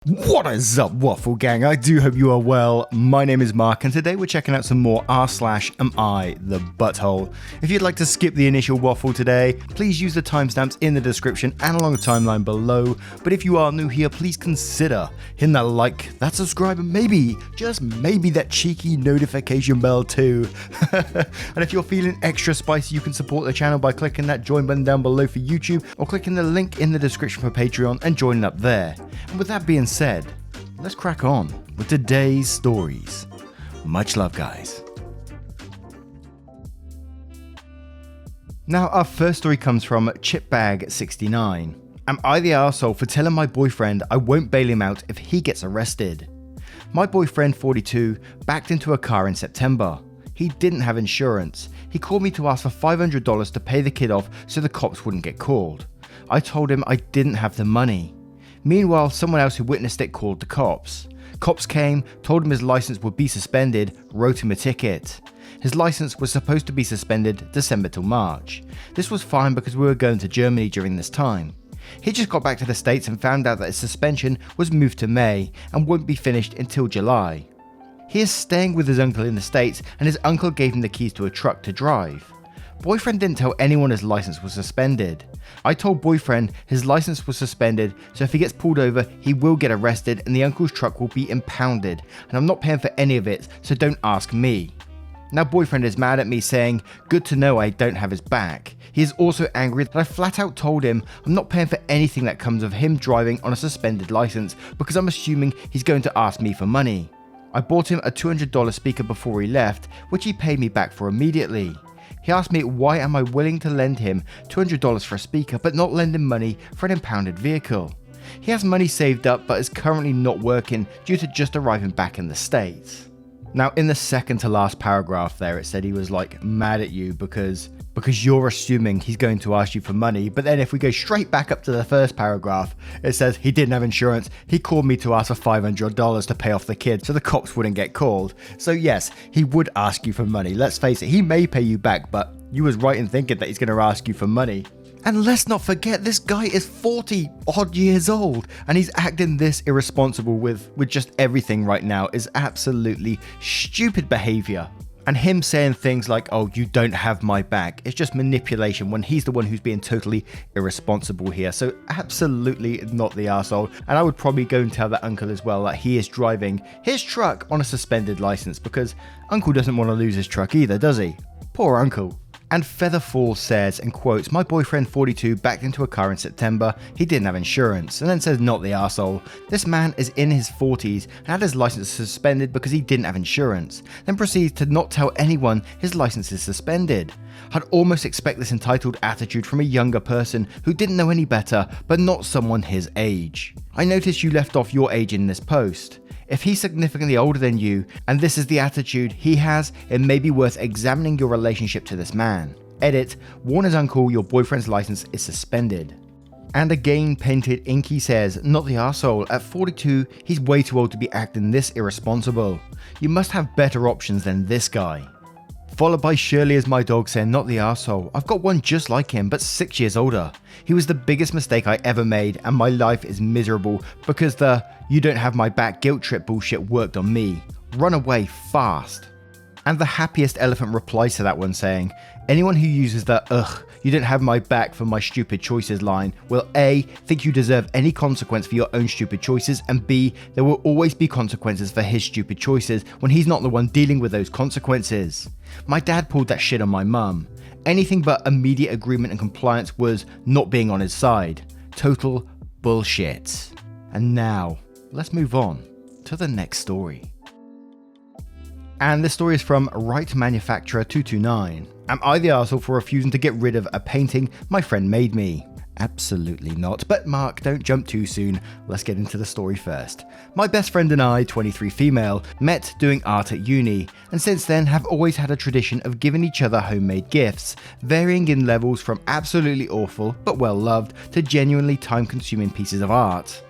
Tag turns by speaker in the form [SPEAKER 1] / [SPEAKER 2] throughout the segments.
[SPEAKER 1] What is up, Waffle Gang? I do hope you are well. My name is Mark, and today we're checking out some more r/am I the butthole. If you'd like to skip the initial waffle today, please use the timestamps in the description and along the timeline below. But if you are new here, please consider hitting that like, that subscribe, and maybe, just maybe that cheeky notification bell too. And if you're feeling extra spicy, you can support the channel by clicking that join button down below for YouTube, or clicking the link in the description for Patreon and joining up there. And with that being said, let's crack on with today's stories. Much love, guys. Now, our first story comes from Chipbag69. Am I the arsehole for telling my boyfriend I won't bail him out if he gets arrested? My boyfriend, 42, backed into a car in September. He didn't have insurance. He called me to ask for $500 to pay the kid off so the cops wouldn't get called. I told him I didn't have the money. Meanwhile, someone else who witnessed it called the cops. Cops came, told him his license would be suspended, wrote him a ticket. His license was supposed to be suspended December till March. This was fine because we were going to Germany during this time. He just got back to the States and found out that his suspension was moved to May and won't be finished until July. He is staying with his uncle in the States, and his uncle gave him the keys to a truck to drive. Boyfriend didn't tell anyone his license was suspended. I told boyfriend his license was suspended, so if he gets pulled over, he will get arrested and the uncle's truck will be impounded, and I'm not paying for any of it, so don't ask me. Now boyfriend is mad at me, saying, good to know I don't have his back. He is also angry that I flat out told him I'm not paying for anything that comes of him driving on a suspended license, because I'm assuming he's going to ask me for money. I bought him a $200 speaker before he left, which he paid me back for immediately. He asked me why am I willing to lend him $200 for a speaker but not lend him money for an impounded vehicle. He has money saved up but is currently not working due to just arriving back in the States. Now, in the second to last paragraph there, it said he was like mad at you because you're assuming he's going to ask you for money. But then if we go straight back up to the first paragraph, it says he didn't have insurance. He called me to ask for $500 to pay off the kid so the cops wouldn't get called. So yes, he would ask you for money. Let's face it, he may pay you back, but you was right in thinking that he's going to ask you for money. And let's not forget, this guy is 40 odd years old, and he's acting this irresponsible with just everything right now is absolutely stupid behavior. And him saying things like, oh, you don't have my back, it's just manipulation when he's the one who's being totally irresponsible here. So absolutely not the arsehole. And I would probably go and tell that uncle as well that he is driving his truck on a suspended license, because uncle doesn't want to lose his truck either, does he? Poor uncle. And Featherfall says, and quotes, my boyfriend 42 backed into a car in September. He didn't have insurance. And then says, not the arsehole. This man is in his 40s and had his license suspended because he didn't have insurance. Then proceeds to not tell anyone his license is suspended. I'd almost expect this entitled attitude from a younger person who didn't know any better, but not someone his age. I noticed you left off your age in this post. If he's significantly older than you, and this is the attitude he has, it may be worth examining your relationship to this man. Edit, warn his uncle your boyfriend's license is suspended. And again, Painted Inky says, not the arsehole. At 42, he's way too old to be acting this irresponsible. You must have better options than this guy. Followed by Shirley as my dog saying, not the arsehole. I've got one just like him, but 6 years older. He was the biggest mistake I ever made, and my life is miserable because the you don't have my back guilt trip bullshit worked on me. Run away fast. And the happiest elephant replies to that one saying, anyone who uses the ugh, you don't have my back for my stupid choices line will A, think you deserve any consequence for your own stupid choices, and B, there will always be consequences for his stupid choices when he's not the one dealing with those consequences. My dad pulled that shit on my mum. Anything but immediate agreement and compliance was not being on his side. Total bullshit. And now, let's move on to the next story. And this story is from Right Manufacturer 229. Am I the arsehole for refusing to get rid of a painting my friend made me? Absolutely not. But Mark, don't jump too soon. Let's get into the story first. My best friend and I, 23 female, met doing art at uni, and since then have always had a tradition of giving each other homemade gifts, varying in levels from absolutely awful but well loved to genuinely time-consuming pieces of art.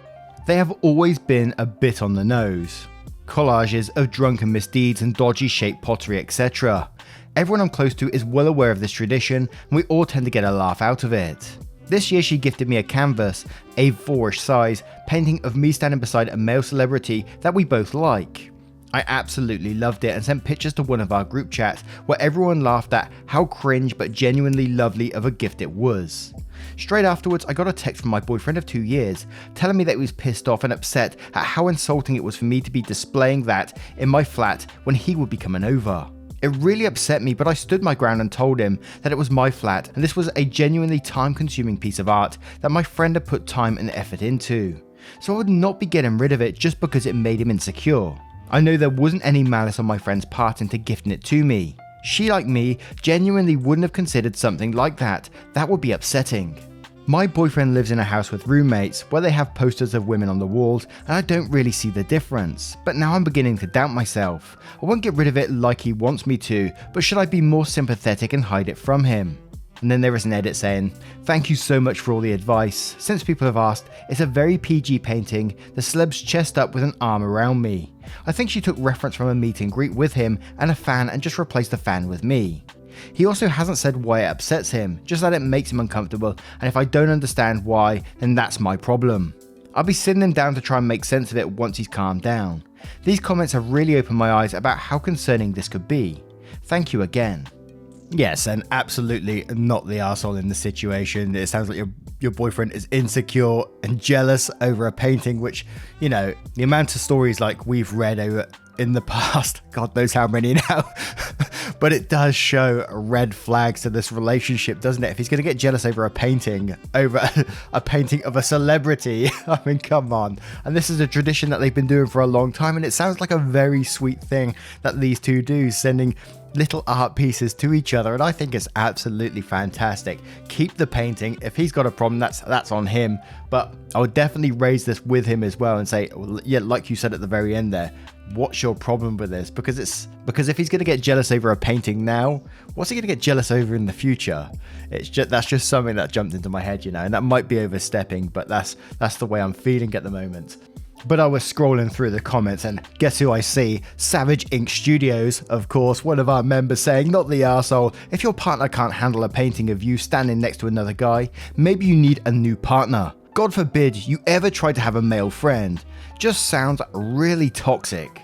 [SPEAKER 1] They have always been a bit on the nose. Collages of drunken misdeeds and dodgy shaped pottery, etc. Everyone I'm close to is well aware of this tradition, and we all tend to get a laugh out of it. This year she gifted me a canvas, A4-ish size, painting of me standing beside a male celebrity that we both like. I absolutely loved it and sent pictures to one of our group chats where everyone laughed at how cringe but genuinely lovely of a gift it was. Straight afterwards, I got a text from my boyfriend of 2 years, telling me that he was pissed off and upset at how insulting it was for me to be displaying that in my flat when he would be coming over. It really upset me, but I stood my ground and told him that it was my flat and this was a genuinely time-consuming piece of art that my friend had put time and effort into. So I would not be getting rid of it just because it made him insecure. I know there wasn't any malice on my friend's part into gifting it to me. She, like me, genuinely wouldn't have considered something like that. That would be upsetting. My boyfriend lives in a house with roommates where they have posters of women on the walls, and I don't really see the difference. But now I'm beginning to doubt myself. I won't get rid of it like he wants me to, but should I be more sympathetic and hide it from him? And then there is an edit saying, "Thank you so much for all the advice. Since people have asked, it's a very PG painting, the celeb's chest up with an arm around me. I think she took reference from a meet and greet with him and a fan and just replaced the fan with me." He also hasn't said why it upsets him, just that it makes him uncomfortable, and if I don't understand why, then that's my problem. I'll be sitting him down to try and make sense of it once he's calmed down. These comments have really opened my eyes about how concerning this could be. Thank you again. Yes, and absolutely not the arsehole in the situation. It sounds like your boyfriend is insecure and jealous over a painting, which, you know, the amount of stories like we've read over in the past, God knows how many now, but it does show red flags to this relationship, doesn't it? If he's going to get jealous over a painting of a celebrity, I mean, come on. And this is a tradition that they've been doing for a long time, and it sounds like a very sweet thing that these two do, sending little art pieces to each other, and I think it's absolutely fantastic. Keep the painting. If he's got a problem, that's on him, but I would definitely raise this with him as well and say, well, yeah, like you said at the very end there, what's your problem with this? Because if he's going to get jealous over a painting now, what's he going to get jealous over in the future? That's just something that jumped into my head, you know, and that might be overstepping, but that's the way I'm feeling at the moment. But I was scrolling through the comments and guess who I see? Savage Ink Studios, of course, one of our members saying, "Not the arsehole. If your partner can't handle a painting of you standing next to another guy, maybe you need a new partner. God forbid you ever try to have a male friend. Just sounds really toxic."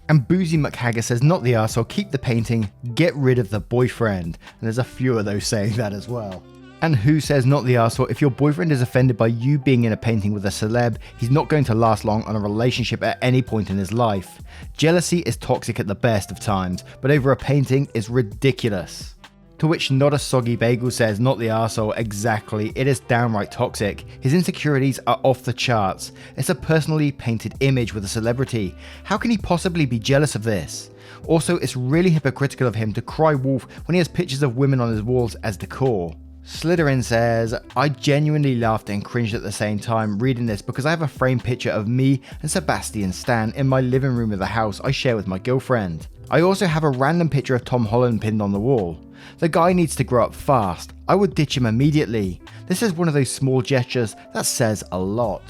[SPEAKER 1] And Boozy McHagger says, "Not the arsehole. Keep the painting. Get rid of the boyfriend." And there's a few of those saying that as well. And who says, "Not the arsehole. If your boyfriend is offended by you being in a painting with a celeb, he's not going to last long on a relationship at any point in his life. Jealousy is toxic at the best of times, but over a painting is ridiculous." To which Not a Soggy Bagel says, "Not the arsehole. Exactly. It is downright toxic. His insecurities are off the charts. It's a personally painted image with a celebrity. How can he possibly be jealous of this? Also, it's really hypocritical of him to cry wolf when he has pictures of women on his walls as decor." Slytherin says, "I genuinely laughed and cringed at the same time reading this because I have a framed picture of me and Sebastian Stan in my living room of the house I share with my girlfriend. I also have a random picture of Tom Holland pinned on the wall. The guy needs to grow up fast. I would ditch him immediately. This is one of those small gestures that says a lot."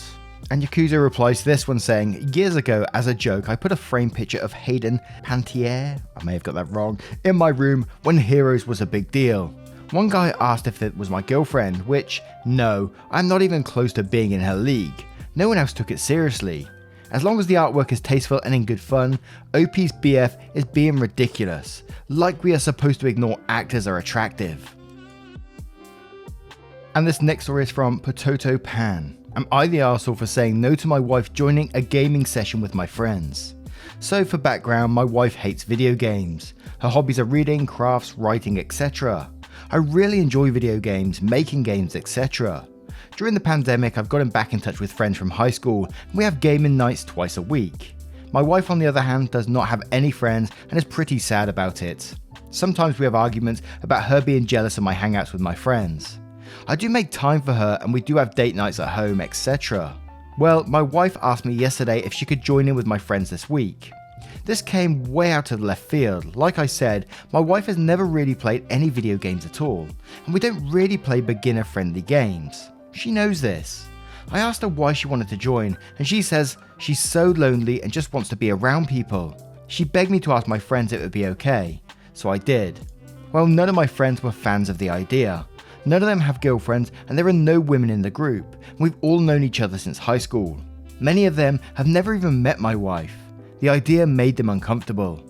[SPEAKER 1] And Yakuza replies to this one saying, "Years ago, as a joke, I put a framed picture of Hayden Pantier, I may have got that wrong, in my room when Heroes was a big deal. One guy asked if it was my girlfriend, which, no, I'm not even close to being in her league. No one else took it seriously. As long as the artwork is tasteful and in good fun, OP's BF is being ridiculous, like we are supposed to ignore actors are attractive." And this next story is from Potato Pan. "Am I the arsehole for saying no to my wife joining a gaming session with my friends? So for background, my wife hates video games. Her hobbies are reading, crafts, writing, etc. I really enjoy video games, making games, etc. During the pandemic, I've gotten back in touch with friends from high school, and we have gaming nights twice a week. My wife, on the other hand, does not have any friends and is pretty sad about it. Sometimes we have arguments about her being jealous of my hangouts with my friends. I do make time for her and we do have date nights at home, etc. Well, my wife asked me yesterday if she could join in with my friends this week. This came way out of left field. Like I said, my wife has never really played any video games at all, and we don't really play beginner-friendly games. She knows this. I asked her why she wanted to join, and she says she's so lonely and just wants to be around people. She begged me to ask my friends if it would be okay, so I did. Well, none of my friends were fans of the idea. None of them have girlfriends and there are no women in the group. We've all known each other since high school. Many of them have never even met my wife. The idea made them uncomfortable.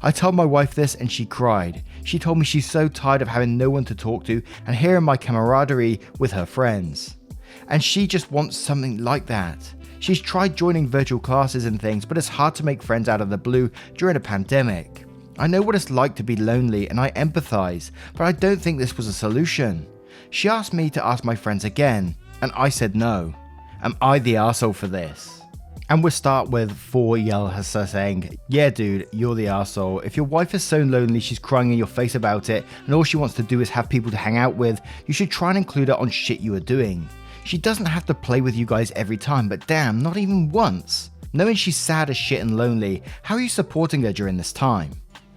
[SPEAKER 1] I told my wife this and she cried. She told me she's so tired of having no one to talk to and hearing my camaraderie with her friends. And she just wants something like that. She's tried joining virtual classes and things, but it's hard to make friends out of the blue during a pandemic. I know what it's like to be lonely and I empathize, but I don't think this was a solution. She asked me to ask my friends again, and I said no. Am I the arsehole for this? And we'll start with 4Yelhasa saying, yeah dude, you're the arsehole. If your wife is so lonely she's crying in your face about it and all she wants to do is have people to hang out with, you should try and include her on shit you are doing. She doesn't have to play with you guys every time, but damn, not even once. Knowing she's sad as shit and lonely, how are you supporting her during this time?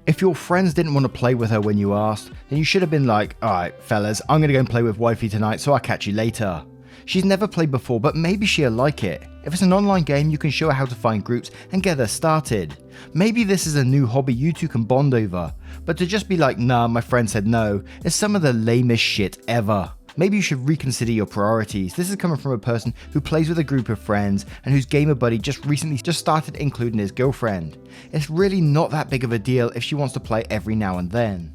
[SPEAKER 1] If your friends didn't want to play with her when you asked, then you should have been like, alright fellas, I'm gonna go and play with wifey tonight so I'll catch you later. She's never played before, but maybe she'll like it. If it's an online game, you can show her how to find groups and get her started. Maybe this is a new hobby you two can bond over, but to just be like, nah, my friend said no, is some of the lamest shit ever. Maybe you should reconsider your priorities. This is coming from a person who plays with a group of friends and whose gamer buddy just recently started including his girlfriend. It's really not that big of a deal if she wants to play every now and then.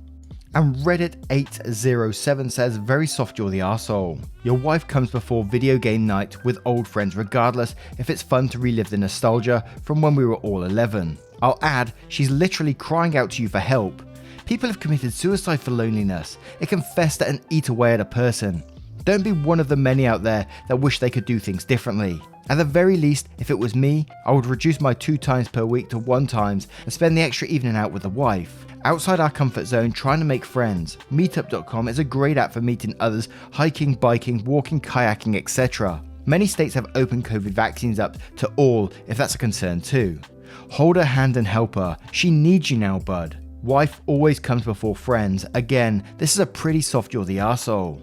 [SPEAKER 1] And Reddit 807 says, very soft, you're the arsehole. Your wife comes before video game night with old friends regardless if it's fun to relive the nostalgia from when we were all 11. I'll add, she's literally crying out to you for help. People have committed suicide for loneliness. It can fester and eat away at a person. Don't be one of the many out there that wish they could do things differently. At the very least, if it was me, I would reduce my 2 times per week to 1 times and spend the extra evening out with the wife. Outside our comfort zone, trying to make friends. Meetup.com is a great app for meeting others, hiking, biking, walking, kayaking, etc. Many states have opened COVID vaccines up to all if that's a concern too. Hold her hand and help her. She needs you now, bud. Wife always comes before friends. Again, this is a pretty soft you're the arsehole.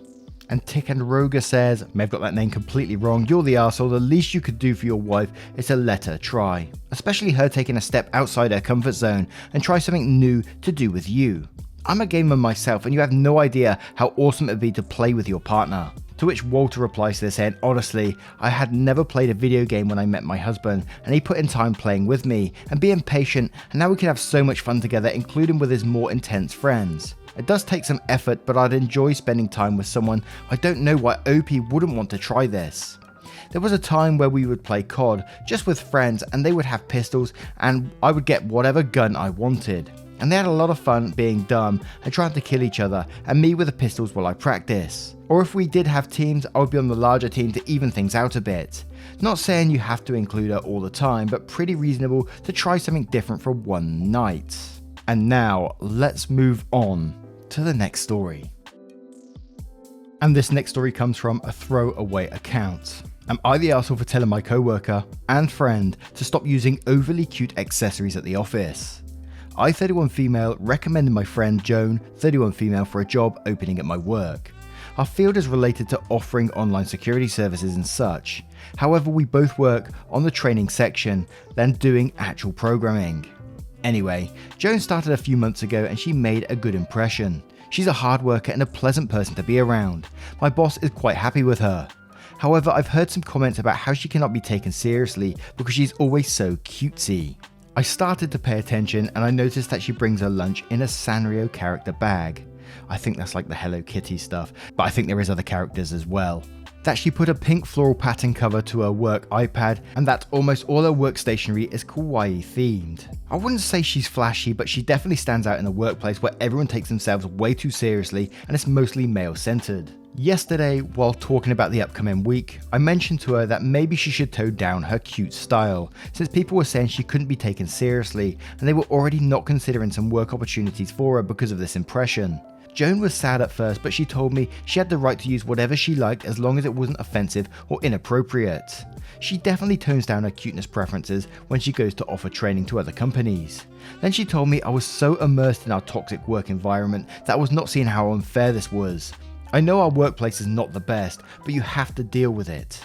[SPEAKER 1] And Tick and Roga says, may have got that name completely wrong, you're the arsehole, the least you could do for your wife is to let her try. Especially her taking a step outside her comfort zone and try something new to do with you. I'm a gamer myself and you have no idea how awesome it would be to play with your partner. To which Walter replies to this saying, honestly, I had never played a video game when I met my husband and he put in time playing with me and being patient, and now we can have so much fun together, including with his more intense friends. It does take some effort, but I'd enjoy spending time with someone. I don't know why OP wouldn't want to try this. There was a time where we would play COD just with friends and they would have pistols and I would get whatever gun I wanted. And they had a lot of fun being dumb and trying to kill each other and me with the pistols while I practice. Or if we did have teams, I would be on the larger team to even things out a bit. Not saying you have to include her all the time, but pretty reasonable to try something different for one night. And now let's move on to the next story. And this next story comes from a throwaway account. Am I the arsehole for telling my coworker and friend to stop using overly cute accessories at the office? I, 31 female, recommended my friend Joan, 31 female, for a job opening at my work. Our field is related to offering online security services and such. However, we both work on the training section than doing actual programming. Anyway, Joan started a few months ago and she made a good impression. She's a hard worker and a pleasant person to be around. My boss is quite happy with her. However, I've heard some comments about how she cannot be taken seriously because she's always so cutesy. I started to pay attention and I noticed that she brings her lunch in a Sanrio character bag. I think that's like the Hello Kitty stuff, but I think there is other characters as well. That she put a pink floral pattern cover to her work iPad and that almost all her work stationery is kawaii themed. I wouldn't say she's flashy, but she definitely stands out in a workplace where everyone takes themselves way too seriously and it's mostly male centered. Yesterday, while talking about the upcoming week, I mentioned to her that maybe she should tone down her cute style, since people were saying she couldn't be taken seriously and they were already not considering some work opportunities for her because of this impression. Joan was sad at first, but she told me she had the right to use whatever she liked as long as it wasn't offensive or inappropriate. She definitely tones down her cuteness preferences when she goes to offer training to other companies. Then she told me I was so immersed in our toxic work environment that I was not seeing how unfair this was. I know our workplace is not the best, but you have to deal with it.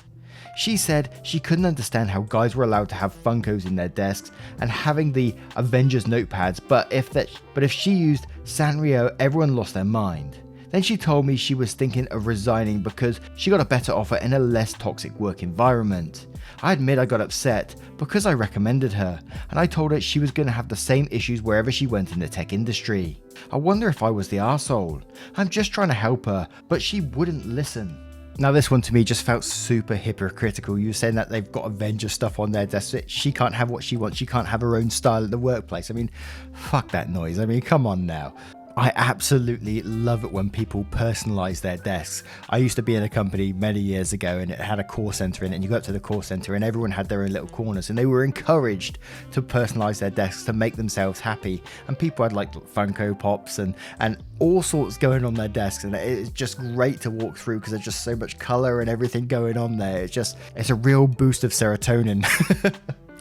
[SPEAKER 1] She said she couldn't understand how guys were allowed to have Funkos in their desks and having the Avengers notepads, but if she used Sanrio, everyone lost their mind. Then she told me she was thinking of resigning because she got a better offer in a less toxic work environment. I admit I got upset because I recommended her, and I told her she was going to have the same issues wherever she went in the tech industry. I wonder if I was the arsehole. I'm just trying to help her, but she wouldn't listen. Now this one to me just felt super hypocritical. You were saying that they've got Avengers stuff on their desk. She can't have what she wants. She can't have her own style at the workplace. I mean, fuck that noise. I mean, come on now. I absolutely love it when people personalize their desks. I used to be in a company many years ago and it had a call center in it, and you go up to the call center and everyone had their own little corners, and they were encouraged to personalize their desks to make themselves happy. And people had like Funko Pops and all sorts going on their desks, and it's just great to walk through because there's just so much color and everything going on there. It's a real boost of serotonin.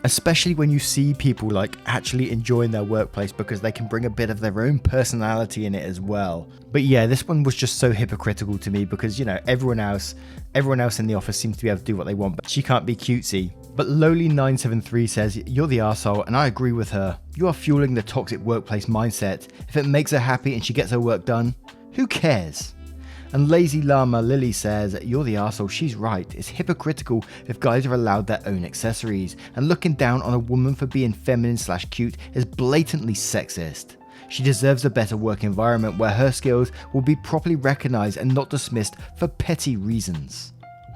[SPEAKER 1] Especially when you see people like actually enjoying their workplace because they can bring a bit of their own personality in it as well. But yeah, this one was just so hypocritical to me because, you know, everyone else in the office seems to be able to do what they want, but she can't be cutesy. But Lowly973 says, "You're the arsehole," and I agree with her. You are fueling the toxic workplace mindset. If it makes her happy and she gets her work done, who cares? And Lazy Llama Lily says, "You're the arsehole, she's right. It's hypocritical if guys are allowed their own accessories, and looking down on a woman for being feminine/cute is blatantly sexist. She deserves a better work environment where her skills will be properly recognised and not dismissed for petty reasons."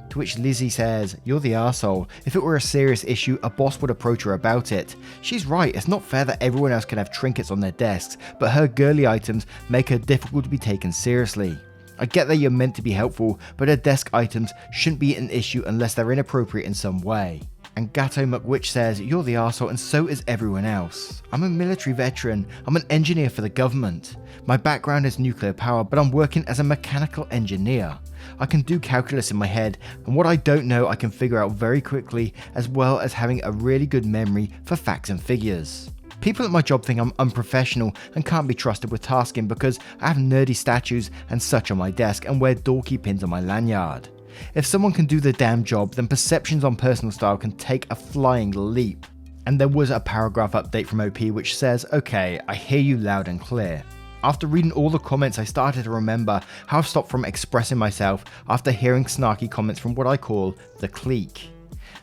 [SPEAKER 1] To which Lizzie says, "You're the arsehole. If it were a serious issue, a boss would approach her about it. She's right, it's not fair that everyone else can have trinkets on their desks, but her girly items make her difficult to be taken seriously. I get that you're meant to be helpful, but her desk items shouldn't be an issue unless they're inappropriate in some way." And Gatto McWitch says, "You're the arsehole and so is everyone else. I'm a military veteran. I'm an engineer for the government. My background is nuclear power, but I'm working as a mechanical engineer. I can do calculus in my head, and what I don't know I can figure out very quickly, as well as having a really good memory for facts and figures. People at my job think I'm unprofessional and can't be trusted with tasking because I have nerdy statues and such on my desk and wear dorky pins on my lanyard. If someone can do the damn job, then perceptions on personal style can take a flying leap." And there was a paragraph update from OP which says, "Okay, I hear you loud and clear. After reading all the comments, I started to remember how I've stopped from expressing myself after hearing snarky comments from what I call the clique.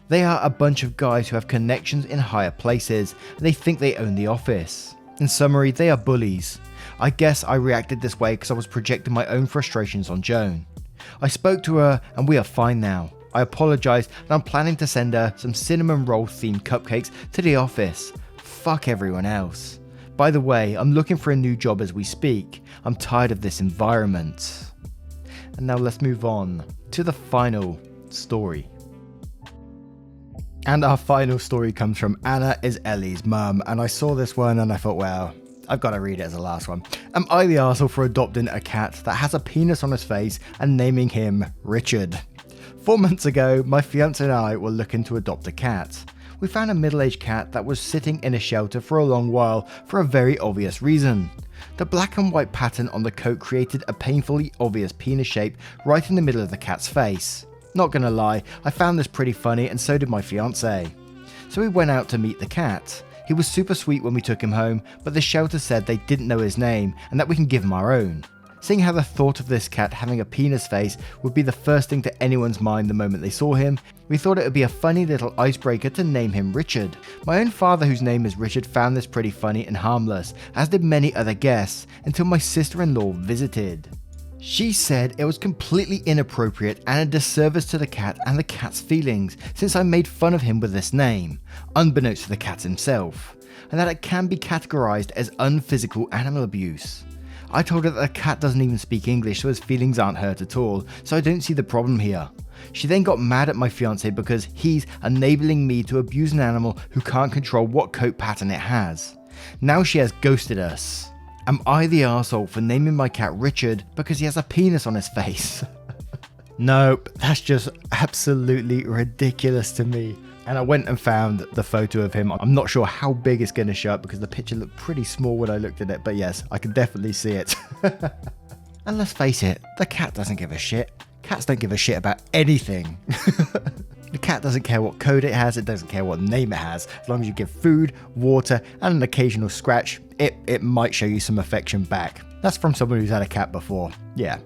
[SPEAKER 1] They are a bunch of guys who have connections in higher places, and they think they own the office. In summary, they are bullies. I guess I reacted this way because I was projecting my own frustrations on Joan. I spoke to her and we are fine now. I apologised and I'm planning to send her some cinnamon roll themed cupcakes to the office. Fuck everyone else. By the way, I'm looking for a new job as we speak. I'm tired of this environment." And now let's move on to the final story. And our final story comes from Anna is Ellie's mum, and I saw this one and I thought, well, I've got to read it as the last one. "Am I the arsehole for adopting a cat that has a penis on his face and naming him Richard? 4 months ago, my fiance and I were looking to adopt a cat. We found a middle-aged cat that was sitting in a shelter for a long while for a very obvious reason. The black and white pattern on the coat created a painfully obvious penis shape right in the middle of the cat's face. Not gonna lie, I found this pretty funny and so did my fiance. So we went out to meet the cat. He was super sweet when we took him home, but the shelter said they didn't know his name and that we can give him our own. Seeing how the thought of this cat having a penis face would be the first thing to anyone's mind the moment they saw him, we thought it would be a funny little icebreaker to name him Richard. My own father, whose name is Richard, found this pretty funny and harmless, as did many other guests, until my sister-in-law visited. She said it was completely inappropriate and a disservice to the cat and the cat's feelings, since I made fun of him with this name, unbeknownst to the cat himself, and that it can be categorized as unphysical animal abuse. I told her that the cat doesn't even speak English, so his feelings aren't hurt at all, so I don't see the problem here. She then got mad at my fiance because he's enabling me to abuse an animal who can't control what coat pattern it has. Now she has ghosted us. Am I the arsehole for naming my cat Richard because he has a penis on his face? Nope, that's just absolutely ridiculous to me. And I went and found the photo of him. I'm not sure how big it's going to show up because the picture looked pretty small when I looked at it, but yes, I can definitely see it. And let's face it, the cat doesn't give a shit. Cats don't give a shit about anything. The cat doesn't care what code it has, it doesn't care what name it has. As long as you give food, water, and an occasional scratch, it might show you some affection back. That's from someone who's had a cat before. Yeah.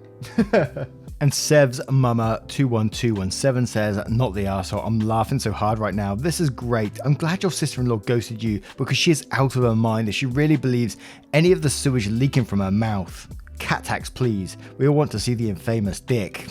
[SPEAKER 1] And Sev's Mama 21217 says, not the arsehole, I'm laughing so hard right now. This is great. I'm glad your sister-in-law ghosted you because she is out of her mind and she really believes any of the sewage leaking from her mouth. Cat tax, please. We all want to see the infamous dick.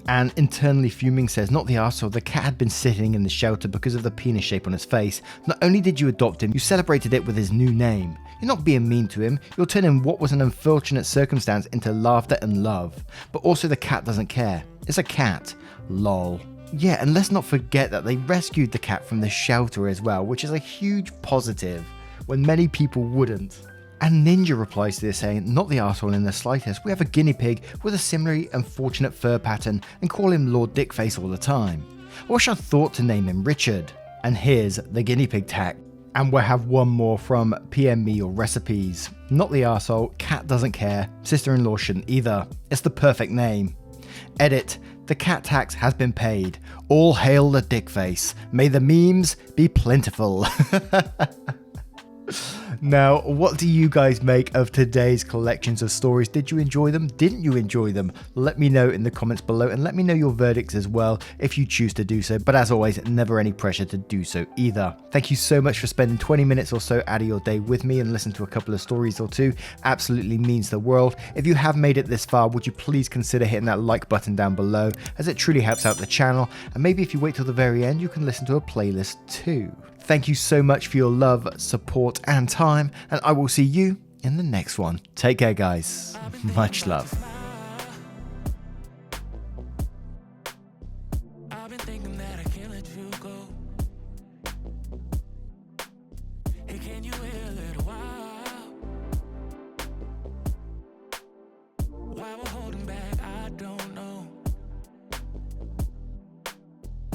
[SPEAKER 1] And Internally Fuming says, not the arsehole, the cat had been sitting in the shelter because of the penis shape on his face. Not only did you adopt him, you celebrated it with his new name. You're not being mean to him, you're turning what was an unfortunate circumstance into laughter and love. But also the cat doesn't care. It's a cat. Lol. Yeah, and let's not forget that they rescued the cat from the shelter as well, which is a huge positive, when many people wouldn't. And Ninja replies to this saying, not the arsehole in the slightest, we have a guinea pig with a similarly unfortunate fur pattern and call him Lord Dickface all the time. I wish I thought to name him Richard. And here's the guinea pig tag. And we'll have one more from PM Me Your Recipes. Not the arsehole, cat doesn't care, sister-in-law shouldn't either. It's the perfect name. Edit, the cat tax has been paid. All hail the Dickface. May the memes be plentiful. Now, what do you guys make of today's collections of stories? Did you enjoy them? Didn't you enjoy them? Let me know in the comments below and let me know your verdicts as well if you choose to do so. But as always, never any pressure to do so either. Thank you so much for spending 20 minutes or so out of your day with me and listen to a couple of stories or two. Absolutely means the world. If you have made it this far, would you please consider hitting that like button down below, as it truly helps out the channel. And maybe if you wait till the very end, you can listen to a playlist too. Thank you so much for your love, support, and time, and I will see you in the next one. Take care, guys. Much love.